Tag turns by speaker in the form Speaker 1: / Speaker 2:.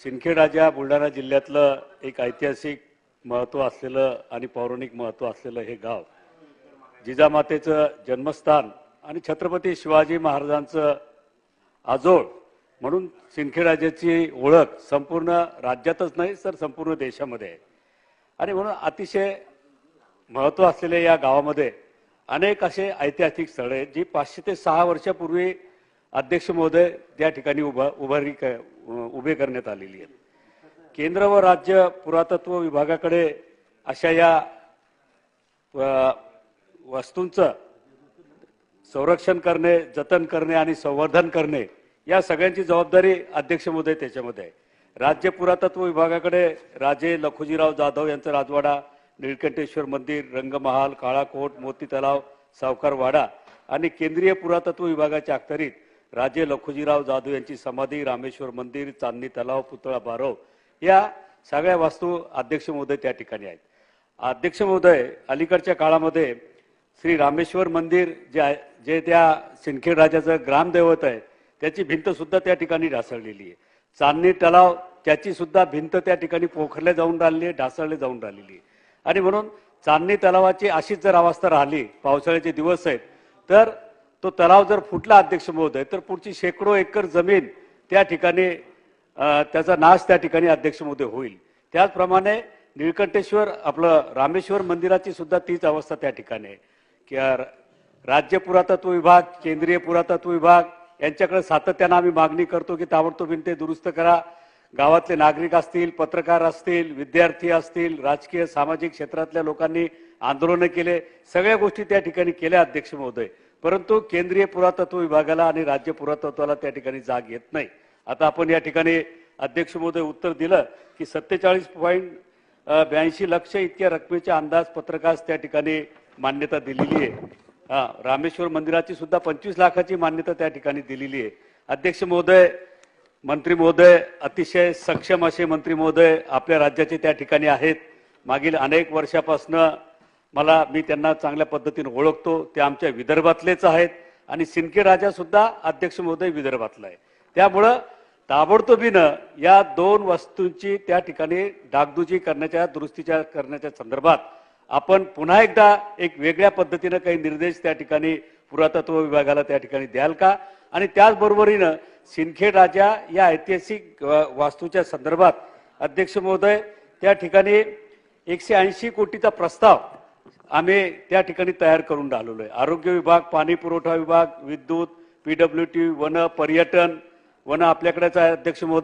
Speaker 1: सिंदखेडराजा बुलढाणा जिल्ह्यातलं एक ऐतिहासिक महत्त्व असलेलं आणि पौराणिक महत्त्व असलेलं हे गाव जिजामातेचं जन्मस्थान आणि छत्रपती शिवाजी महाराजांचं आजोळ म्हणून सिंदखेडराजाची ओळख संपूर्ण राज्यातच नाही तर संपूर्ण देशामध्ये आहे। आणि म्हणून अतिशय महत्त्व असलेल्या या गावामध्ये अनेक असे ऐतिहासिक स्थळे आहेत जी 500 ते 6 वर्षापूर्वी अध्यक्ष महोदय त्या ठिकाणी उभे करण्यात आलेली आहेत। केंद्र व राज्य पुरातत्व विभागाकडे अशा या वस्तूंचं संरक्षण करणे, जतन करणे आणि संवर्धन करणे या सगळ्यांची जबाबदारी अध्यक्ष महोदय त्याच्यामध्ये आहे। राज्य पुरातत्व विभागाकडे राजे लखुजीराव जाधव यांचा राजवाडा, निळकंठेश्वर मंदिर, रंगमहाल, काळाकोट, मोती तलाव, सावकारवाडा आणि केंद्रीय पुरातत्व विभागाच्या अखत्यारीत राजे लखुजीराव जाधव यांची समाधी, रामेश्वर मंदिर, चांदणी तलाव, पुतळा बारव या सगळ्या वास्तू अध्यक्ष महोदय त्या ठिकाणी आहेत। अध्यक्ष महोदय अलीकडच्या काळामध्ये श्री रामेश्वर मंदिर जे त्या सिंदखेडराजाचं ग्रामदैवत आहे त्याची भिंत सुद्धा त्या ठिकाणी ढासळलेली आहे। चांदणी तलाव त्याची सुद्धा भिंत त्या ठिकाणी पोखरले जाऊन राहिली आहे, ढासळले जाऊन राहिलेली आहे। आणि म्हणून चांदणी तलावाची अशीच जर अवस्था राहिली, पावसाळ्याचे दिवस आहेत, तर तो तलाव जर फुटला अध्यक्ष महोदय तर पुढची शेकडो एकर जमीन त्या ठिकाणी त्याचा नाश त्या ठिकाणी अध्यक्ष महोदय होईल। त्याचप्रमाणे निळकंठेश्वर आपलं रामेश्वर मंदिराची सुद्धा तीच अवस्था त्या ठिकाणी आहे की राज्य पुरातत्व विभाग, केंद्रीय पुरातत्व विभाग यांच्याकडे सातत्याने आम्ही मागणी करतो की ताबडतोब ते दुरुस्त करा। गावातले नागरिक असतील, पत्रकार असतील, विद्यार्थी असतील, राजकीय सामाजिक क्षेत्रातल्या लोकांनी आंदोलन केले, सगळ्या गोष्टी त्या ठिकाणी केल्या अध्यक्ष महोदय, परंतु केंद्रीय पुरातत्व विभागाला आणि राज्य पुरातत्वाला त्या ठिकाणी जाग येत नाही। आता आपण या ठिकाणी अध्यक्ष महोदय उत्तर दिलं की 47.82 लक्ष इतक्या रकमेच्या अंदाजपत्रकास त्या ठिकाणी मान्यता दिलेली आहे। रामेश्वर मंदिराची सुद्धा 25 लाखाची मान्यता त्या ठिकाणी दिलेली आहे। अध्यक्ष महोदय, मंत्री महोदय अतिशय सक्षम असे मंत्री महोदय आपल्या राज्याचे त्या ठिकाणी आहेत। मागील अनेक वर्षापासून मी त्यांना चांगल्या पद्धतीने ओळखतो। ते आमच्या विदर्भातलेच आहेत आणि सिंदखेडराजा सुद्धा अध्यक्ष महोदय विदर्भातला आहे। त्यामुळे ताबडतोबीनं या दोन वस्तूंची त्या ठिकाणी डागडुजी करण्याच्या, दुरुस्तीच्या करण्याच्या संदर्भात आपण पुन्हा एकदा एक वेगळ्या पद्धतीने काही निर्देश त्या ठिकाणी पुरातत्व विभागाला त्या ठिकाणी द्याल का? आणि त्याचबरोबरीनं सिंदखेडराजा या ऐतिहासिक वास्तूच्या संदर्भात अध्यक्ष महोदय त्या ठिकाणी 180 कोटीचा प्रस्ताव आम्ही त्या ठिकाणी तयार करून राहिलेलो आहे। आरोग्य विभाग, पाणी पुरवठा विभाग, विद्युत, PWT, वन, पर्यटन, वन आपल्याकडेच आहे अध्यक्ष महोदय।